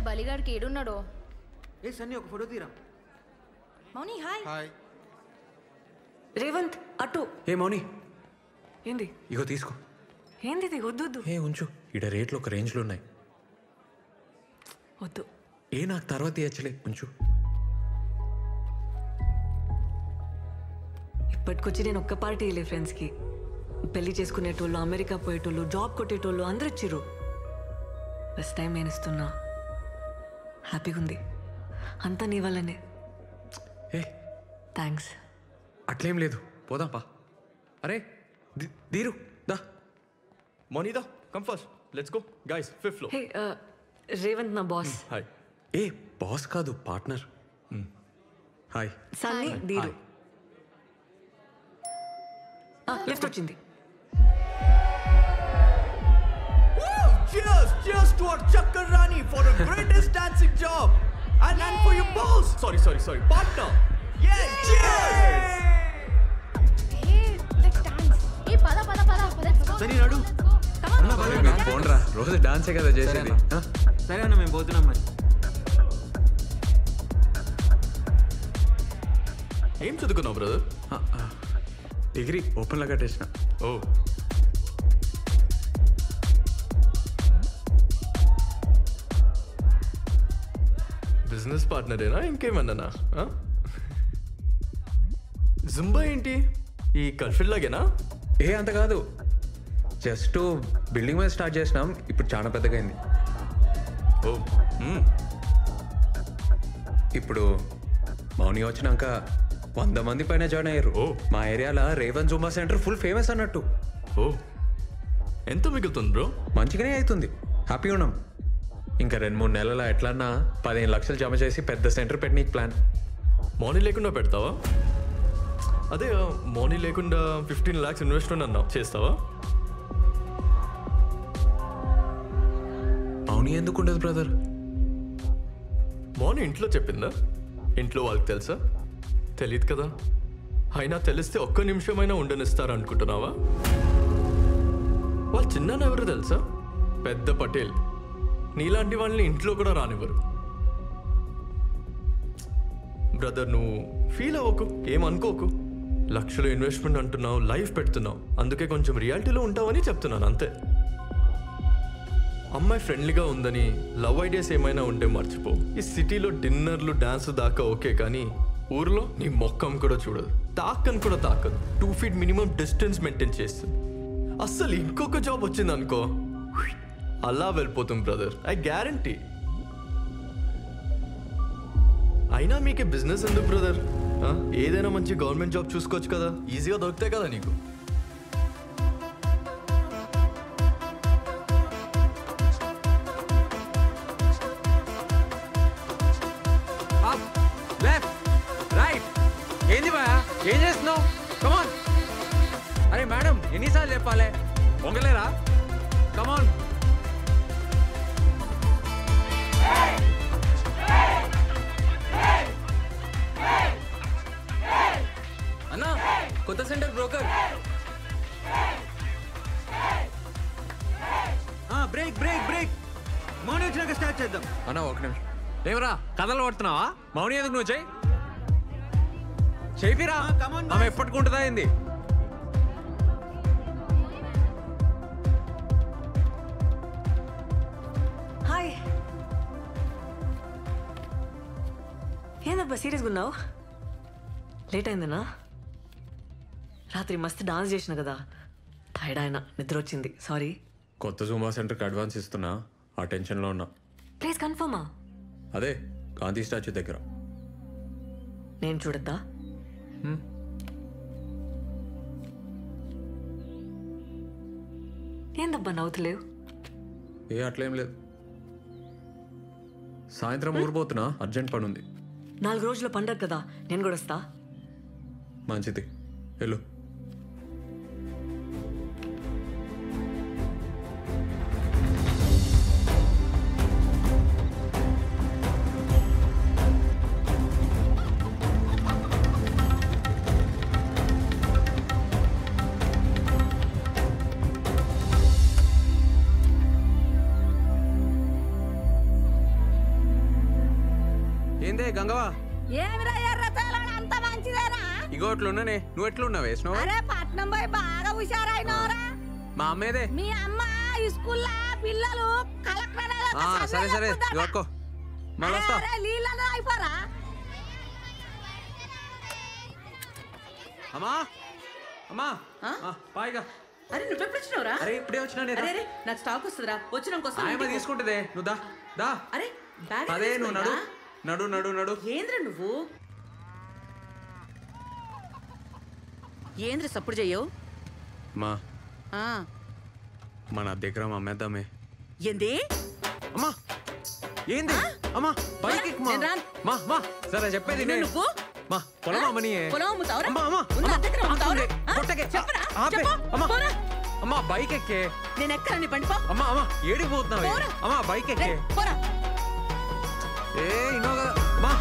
బలిగాడికి ఏడున్నాడో. ఏ సన్నీ ఒక ఫోటో తీరా. మౌని hi. Hi Revanth అటు. ఏ మౌని ఏంది ఇగో తీసుకో. ఏంది ఇది? వద్దు వద్దు ఏ ఉంచు, ఇడ రేట్లు ఒక రేంజ్లో ఉన్నాయి. వద్దు. ఏ నాకు తర్వాత ఇచ్చలే, ఉంచు. ఇప్పటికొచ్చి నేను ఒక్క పార్టీ వెళ్ళే ఫ్రెండ్స్కి. పెళ్లి చేసుకునేటోళ్ళు, అమెరికా పోయేటోళ్ళు, జాబ్ కొట్టేటోళ్ళు అందరు ఇచ్చిర్రు. ఫస్ట్ టైం నేను ఇస్తున్నా. హ్యాపీగా ఉంది. అంతా నీ వల్లనే. ఏ థ్యాంక్స్. అట్లేం లేదు, పోదాం పా. అరే దీరు దా. Monida, come first. Let's go. Guys, 5th floor. హే రేవంత్ నా బాస్. Hi. ఏ బాస్ కాదు, పార్ట్నర్. హాయ్. సన్నీ దీరు. లిఫ్ట్ వచ్చింది. Cheers! Cheers to our Chakkar Rani for the greatest dancing job! And for your boss! Sorry. Partner! Yeah! Cheers! Hey, let's dance. Hey, pada. Let's go. Sunny నడు. పోండ్రా, రోజు డాన్సే కదా చేసేది. సరే అన్న, మేము పోతున్నాం మరి. ఏం చదువుకున్నావు బ్రదర్? డిగ్రీ ఓపెన్లో కట్టేసిన. ఓ బిజినెస్ పార్ట్నరేనా ఇంకేమన్నానా? జుంబా ఏంటి ఈ కల్ఫిల్ లాగేనా? ఏ అంత కాదు, జస్ట్ బిల్డింగ్ మీద స్టార్ట్ చేసినాం, ఇప్పుడు చాలా పెద్దగా అయింది. ఓ ఇప్పుడు మౌని వచ్చినాక 100 మంది పైన జాయిన్ అయ్యారు. ఓ. మా ఏరియాలో Revan Zumba centre full famous అన్నట్టు. ఓ ఎంత మిగులుతుంది బ్రో? మంచిగానే అవుతుంది, హ్యాపీగా ఉన్నాం. ఇంకా 2-3 నెలల ఎట్లన్నా 15 లక్షలు జమ చేసి పెద్ద సెంటర్ పెట్టనీకి ప్లాన్. మార్నింగ్ లేకుండా పెడతావా? అదే మార్నింగ్ లేకుండా 15 lakhs ఇన్వెస్ట్మెంట్ అన్నావు, చేస్తావా? మౌని ఎందుకు ఉండదు బ్రదర్? మార్నింగ్ ఇంట్లో చెప్పిందా? ఇంట్లో వాళ్ళకి తెలుసా? తెలియదు కదా. అయినా తెలిస్తే ఒక్క నిమిషమైనా ఉండనిస్తారు అనుకుంటున్నావా? వాళ్ళు చిన్న ఎవరు తెలుసా? పెద్ద పటేల్. నీలాంటి వాళ్ళని ఇంట్లో కూడా రానివ్వరు. బ్రదర్ నువ్వు ఫీల్ అవ్వకు, ఏమనుకోకు. లక్షలు ఇన్వెస్ట్మెంట్ అంటున్నావు, లైఫ్ పెడుతున్నావు, అందుకే కొంచెం రియాలిటీలో ఉంటావని చెప్తున్నాను అంతే. అమ్మాయి ఫ్రెండ్లీగా ఉందని లవ్ ఐడియాస్ ఏమైనా ఉంటే మర్చిపో. ఈ సిటీలో డిన్నర్లు డాన్స్ దాకా ఓకే, కానీ ఊర్లో నీ మొక్కం కూడా చూడదు, తాకని కూడా తాకదు. 2 feet మినిమం డిస్టెన్స్ మెయింటైన్ చేస్తుంది. అస్సలు ఇంకొక జాబ్ వచ్చింది అనుకో, అలా వెళ్ళిపోతుంది బ్రదర్, ఐ గ్యారంటీ. అయినా మీకే బిజినెస్ ఎందుకు బ్రదర్? ఏదైనా మంచి గవర్నమెంట్ జాబ్ చూసుకోవచ్చు కదా, ఈజీగా దొరుకుతాయి కదా నీకు. ఏంది బా, ఏం చేస్తున్నావు? కమాన్. అరే మేడం, ఎన్నిసార్లు చెప్పాలి, పొంగలేరా? కమాన్. అన్నా, కొత్త సెంటర్ బ్రోకర్. బ్రేక్ మౌని వచ్చినాక స్టార్ట్ చేద్దాం. అన్నా ఒక నిమిషం. ఏమరా కథలు పడుతున్నావా? మౌని ఎందుకు నువ్వు చేయిరా, ఆమె ఎప్పటికుంటుందా ఏంది? హాయ్. ఏందబ్బా సీరియస్గా ఉన్నావు? లేట్ అయిందన్నా? రాత్రి మస్తు డాన్స్ చేసిన కదా, టైర్డ్ అయినా, నిద్ర వచ్చింది, సారీ. కొత్త జూంబా సెంటర్కి అడ్వాన్స్ ఇస్తున్నా, ఆ టెన్షన్లో ఉన్నా. ప్లేస్ కన్ఫర్మా? అదే గాంధీ స్టాచ్యూ దగ్గర. నేను చూడద్దా? ఏందబ్బా నవ్వుతలేవు? ఏ అట్లేం లేదు, సాయంత్రం ఊరిపోతున్నా, అర్జెంట్ పని ఉంది. 4 రోజుల పండగ కదా, నేను కూడా వస్తా. మంచిది, వెళ్ళు. ఏందే గంగవా ఏమిరా ఎర్రతోలాడు అంత మంచిదేనా? ఇగో అట్లున్నానే నువ్వు ఎట్లున్నావు వేసినావు అరే పట్నం పోయి బాగా హుషారైనవరా. మా అమ్మేదే మీ అమ్మ స్కూల్లో పిల్లలు కలెక్టర్ సరే సరే ఇవ్వకో మళ్ళీ వస్తా నీళ్ళలో అయిపోరా. అమ్మా అమ్మా పాయిగా అరే నువ్వు ఎప్పుడు వచ్చినావురా? అరే ఇప్పుడే వచ్చినా అరే అరే నాకు స్టాక్ వస్తుందిరా వచ్చినాక ఆయమ్మ తీసుకుంటుందే నువ్వు దా దా అరే బ్యాగ్ అదే నువ్వు నడు నడు నడు నడు ఏంద్ర నువ్వు ఏంద్ర సప్పుడు చెయ్యవు మా మన దగ్గర అమ్మేద్దామే ఏంది అమ్మా ఏంది అమ్మా బైక్ ఎక్కు మా. నేను రాను. మా మా సరే చెప్పేది నే. నువ్వు మా పొలం అమ్మని పొలం అమ్ముతావురా? అమ్మా అమ్మా ఉన్న అమ్మా, దగ్గర అమ్ముతావురా? ఆపండి. కొట్టకే. చెప్పరా? ఆపే. చెప్పు. అమ్మా పోరా. అమ్మా బైక్ ఎక్కే నేను ఎక్కడ నీ బండి పో అమ్మా అమ్మా ఏడికి పోతున్నావు పోరా. అమ్మా బైక్ ఎక్కే రేయ్, పోరా ఏ ఇన్నో కదా మా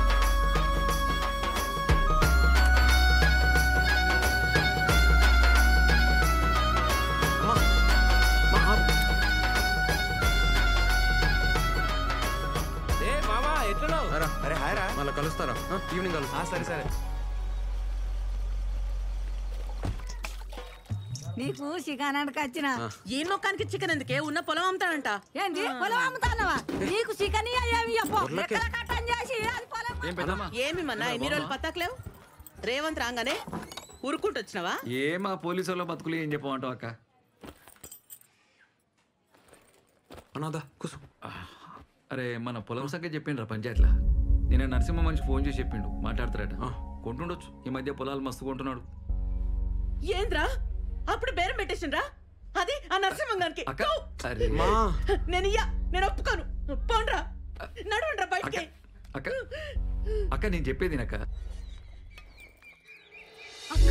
అమ్మా మా ఆపు. ఏ మామా ఎట్లున్నావు? రా. అరే హాయ్ రా. మళ్ళీ కలుస్తారా ఈవినింగ్ కలుస్తా సరే సరే. నీకు చికెనానికి వచ్చిన ఏ మొక్కానికి చికెన్ ఎందుకే ఉన్న పొలం అమ్ముతాడంట ఏంది పొలం అమ్ముతానవా? నీకు చికెన్ ఏమి చెప్పు ఊర్లోకి. ఎక్కడ కట్టం చేసి అది పొలం ఏమి మన్నా ఎన్ని రోజులు పత్తాకలేవు రేవంత్ రాగానే ఊరుకుంటూ వచ్చినావా? ఏ మా పోలీసు వాళ్ళ బతుకులు ఏం చెప్పమంటావు అక్క? అనాదా కూసు అరే మన పొలం సంగతి చెప్పిండ్రా పంచాయతీలా. నేను నరసింహ మనిషి ఫోన్ చేసి చెప్పిండు మాట్లాడతారట. కొంటుండొచ్చు ఈ మధ్య పొలాలు మస్తు కొంటున్నాడు. ఏంద్రా అప్పుడు బేరం పెట్టేసిండ్రా అది ఆ నరసింహంగానికి అక్క అరే మా నేను ఒప్పుకోను పోండ్రా నడవండ్రా అక్క బయటికి అక్క అక్క నేను చెప్పేది అక్క. అక్క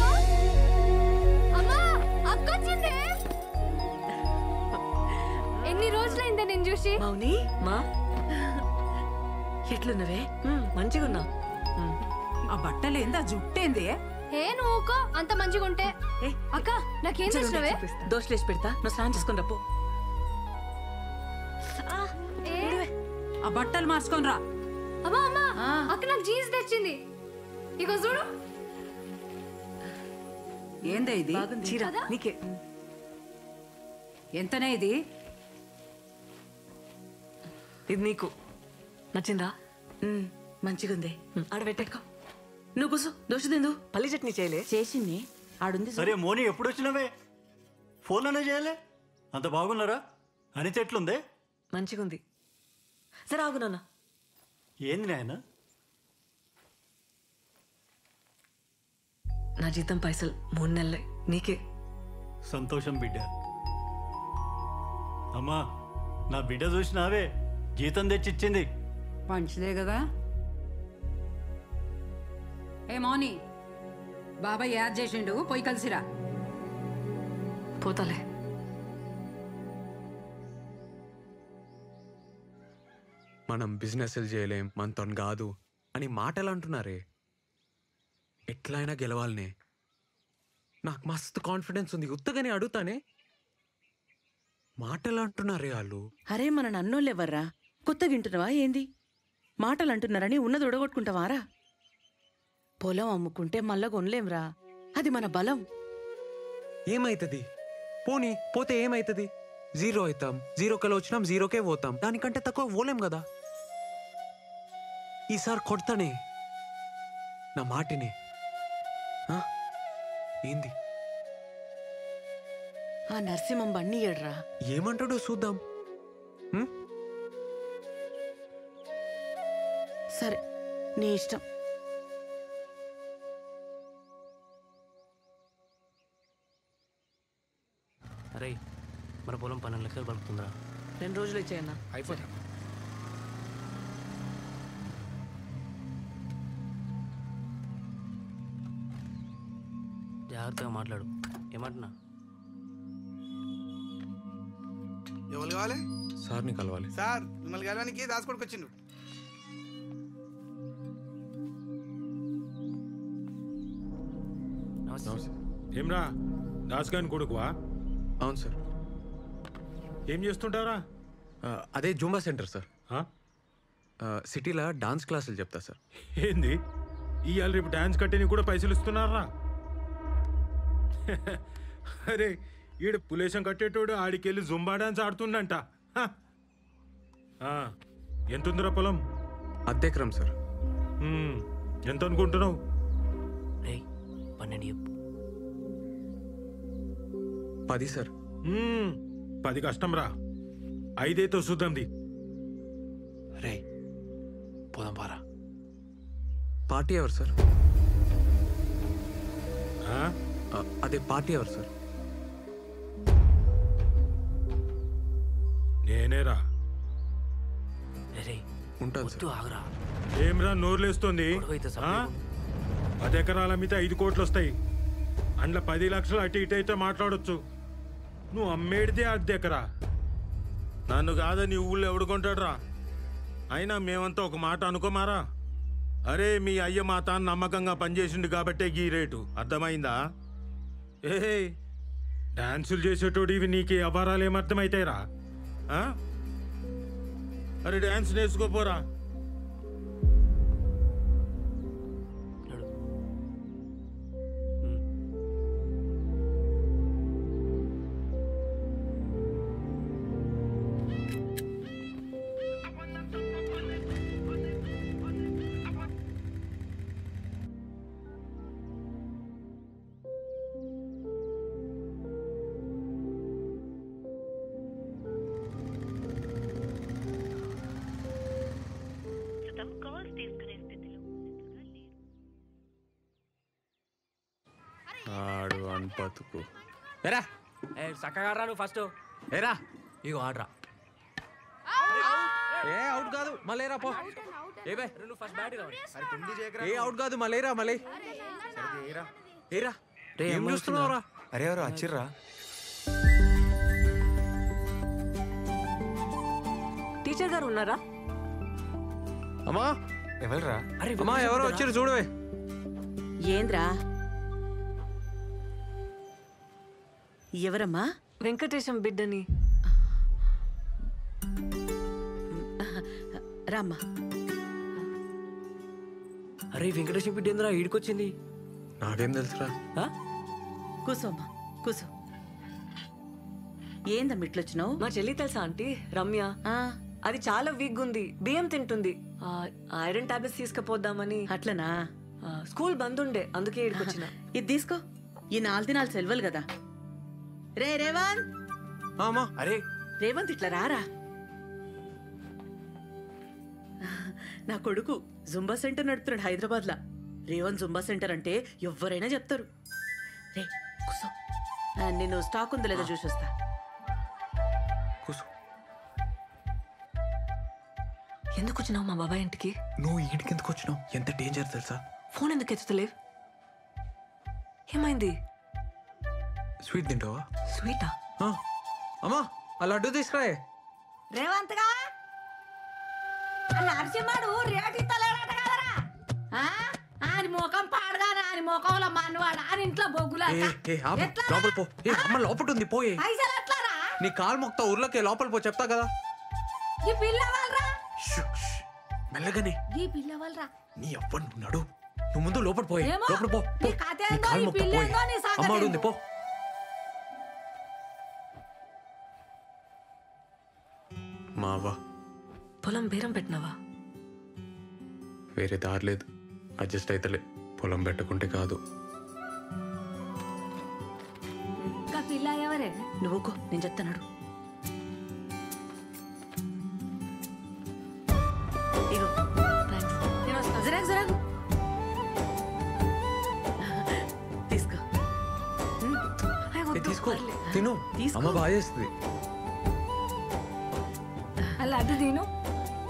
అమ్మా అక్క వచ్చింది. ఎన్ని రోజులైందే నేను చూసి. మౌని మా ఎట్లున్నవే? మంచిగా ఉన్నా. ఆ బట్టలు ఏంది ఆ జుట్టేంది? ఏ నువ్వుకో అంత మంచిగా ఉంటే. అక్క నాకేం చేసినవే? దోశలేసి పెడతా నువ్వు స్నానం చేసుకుని రప్పు. ఆ బట్టలు మార్చుకొని రా. అమ్మా అమ్మా అక్క నాకు జీన్స్ తెచ్చింది. ఇగో చూడు. ఏందే ఇది? చీర నీకే. ఎంతనే ఇది? ఇది నీకు నచ్చిందా? మంచిగుంది ఆడ పెట్టేకో. నువ్వు కూసు దోశ తిందు. పల్లి చట్నీ చేయలే. చేసింది ఆడుంది సరే మోని ఎప్పుడు వచ్చినవే? ఫోన్లోనే చేయలే? అంత బాగున్నారా? అనిత ఎట్లుందే? మంచిగా ఉంది. సరే ఆగు నాన్న. ఏంది నాయన? నా జీతం పైసలు 3 నెలలే నీకే. సంతోషం బిడ్డ. అమ్మా నా బిడ్డ చూసినావే జీతం తెచ్చిచ్చింది. మంచిదే కదా. ఏ మౌని బాబాయ్ యాద్ చేసిండు పోయి కలిసిరా. పోతాలే. మనం బిజినెస్ చేయలేం మనతో కాదు అని మాటలు అంటున్నారే. ఎట్లయినా గెలవాలనే నాకు మస్తు కాన్ఫిడెన్స్ ఉంది. ఉత్తగానే అడుగుతానే మాటలు అంటున్నారే వాళ్ళు. అరే మన నన్నోళ్ళు ఎవర్రా? కొత్తగా వింటున్నావా ఏంది? మాటలు అంటున్నారని ఉన్నది ఉడగొట్టుకుంటావారా? పొలం అమ్ముకుంటే మళ్ళా కొనలేంరా, అది మన బలం. ఏమైతుంది పోనీ పోతే ఏమైతుంది? 0 అవుతాం. 0 వచ్చినాం 0కే పోతాం. దానికంటే తక్కువ పోలేం కదా. ఈసారి కొడతానే నా మాటిని. ఏంది ఆ నరసింహం బండి ఏడ్రా. ఏమంటాడో చూద్దాం. సరే నీ ఇష్టం. అరే మన పొలం 12 లక్షలు పలుకుతుందిరా. 2 రోజులు ఇచ్చేయన్నా. అయిపోతా. జాగ్రత్తగా మాట్లాడు. ఏమంటున్నా? ఎవరు కావాలి? సార్ని కలవాలి. సార్ మిమ్మల్ని కలవడానికి దాచుకోడికి వచ్చిండు. ఏమ్రా దాస్గాని కొడుకువా? అవును సార్. ఏం చేస్తుంటారా? అదే జూంబా సెంటర్ సార్. సిటీలో డాన్స్ క్లాసులు చెప్తా సార్. ఏంది ఇవాళ రేపు డాన్స్ కట్టేని కూడా పైసలు ఇస్తున్నారా? అరే ఈడు పులేశం కట్టేటోడు ఆడికెళ్ళి జుంబా డాన్స్ ఆడుతుండంట. ఎంతుందిరా పొలం? అద్దెకరం సార్. ఎంత అనుకుంటున్నావు? 10 సార్. 10 కష్టం రా, 5 చూద్దాంది. రే పోదాం పారా. పార్టీ ఎవరు సార్? అదే పార్టీ ఎవరు సార్? నేనేరా. ఉంటాను సార్. ఆగరా. ఏమ్రా నోర్లేస్తుంది? 10 ఎకరాల మీద 5 కోట్లు వస్తాయి. అందులో 10 లక్షలు అటు ఇటు అయితే మాట్లాడొచ్చు. నువ్వు అమ్మేడితే 10 ఎకరా. నన్ను కాదా నీ ఊళ్ళో ఎవడుకుంటాడు రా? అయినా మేమంతా ఒక మాట అనుకోమారా. అరే మీ అయ్య మా తాను నమ్మకంగా పనిచేసిండు కాబట్టే ఈ రేటు, అర్థమైందా? ఏ డాన్సులు చేసేటోడు ఇవి నీకు అపారాలు ఏమర్థమవుతాయిరా? అరే డాన్స్ నేర్చుకోపోరా. ఆడు అన్పతుకు ఏరా చక్కగా నువ్వు ఫస్ట్ ఏరా ఇగో ఆడరా. ఏ అవుట్ కాదు మళ్ళీరా పో. ఏ బే నువ్వు ఫస్ట్ బ్యాట్ ఏ అవుట్ కాదు మళ్ళీరా మళ్ళీ. ఏరా ఏం చూస్తున్నావురా? అరే ఎవరు వచ్చిర్రా? టీచర్ గారు ఉన్నారా? అమ్మా ఎవరురా? అమ్మా ఎవరో వచ్చిర్రు చూడవే. ఏంద్రా? ఎవరమ్మా? వెంకటేశం బిడ్డని. రామ్మా. అరే వెంకటేశం బిడ్డ ఏందిరా ఈడికొచ్చింది? నాకేం తెలుసురా? కూసోమ్మా కూసో. ఏందమ్మా ఇట్లొచ్చినావు? మా చెల్లి తెలుసా ఆంటీ? రమ్య. అది చాలా వీక్ ఉంది, బియ్యం తింటుంది. ఐరన్ టాబ్లెట్స్ తీసుకుపోద్దామని. అట్లనా? స్కూల్ బంద్ ఉండే అందుకే ఇక్కడికొచ్చిన. ఇది తీసుకో. ఈ 4 దినాలు సెలవులు కదా. రే రేవంత్. అరే రేవంత్ ఇట్లా రారా. నా కొడుకు జుంబా సెంటర్ నడుపుతున్నాడు హైదరాబాద్ లా. రేవంత్ జుంబా సెంటర్ అంటే ఎవరైనా చెప్తారు. రే కూసో, నేను స్టాక్ ఉందో లేదో చూసి వస్తా. ఎందుకు వచ్చినావు మా బాబాయ్ ఇంటికి? నువ్వు ఈడికి ఎందుకు వచ్చినావు? ఎంత డేంజర్ తెలుసా? ఫోన్ ఎందుకు ఎత్తుతలేవు? ఏమైంది? స్వీట్ తింటావా? స్వీటా? అమ్మా ఆ లడ్డు తీసుకురాయే. రేవంత్ గా నరసింహడు రేటు ఇస్తలేడట కదరా. ఆయన ముఖం పాడగానే ఆయన ముఖంలో మనవాడు ఆయన ఇంట్లో బొగ్గులా. లోపల పో. అమ్మ లోపల ఉంది పోయే. పైసలు ఎట్లారా? నీ కాలు మొక్తా ఊర్లోకి లోపల పో, చెప్తా కదా. ఈ పిల్ల వాళ్ళరా మెల్లగానే. ఈ పిల్ల వాళ్ళరా. నీ అవ్వను నడు. నువ్వు ముందు లోపల పోయే. ఏమో, లోపల పో. నీ కథ ఏందో, ఈ పిల్ల ఏందో, నీ సంగతి అమ్మాడు ఉంది ఏందో. పో. మావా పొలం బేరం పెట్టినావా? వేరే దారి లేదు, అడ్జస్ట్ అయితలే. పొలం పెట్టుకుంటే కాదు. ఇంకా పిల్ల ఎవరే? నువ్వుకో, నేను చెప్తాను. ఇగో జరాగు జరాగు తీసుకో. తీసుకో తిను. అమ్మ బాగా చేస్తుంది. అలా అటు తిను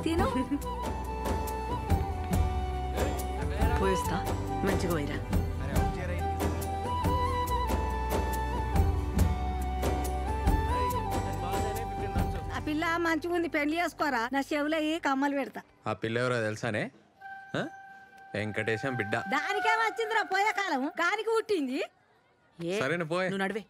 తిను. పోయిస్తా. మంచిగా పోయిరా. ఆ పిల్ల మంచిగా ఉంది, పెళ్లి చేసుకోరా. నా చెవులో కమ్మలు పెడతా. ఆ పిల్ల ఎవరో తెలుసానే? వెంకటేశం బిడ్డ. దానికేం వచ్చిందిరా పోయే కాలం, కానికి పుట్టింది. సరేనా పోయే. నువ్వు నడివే.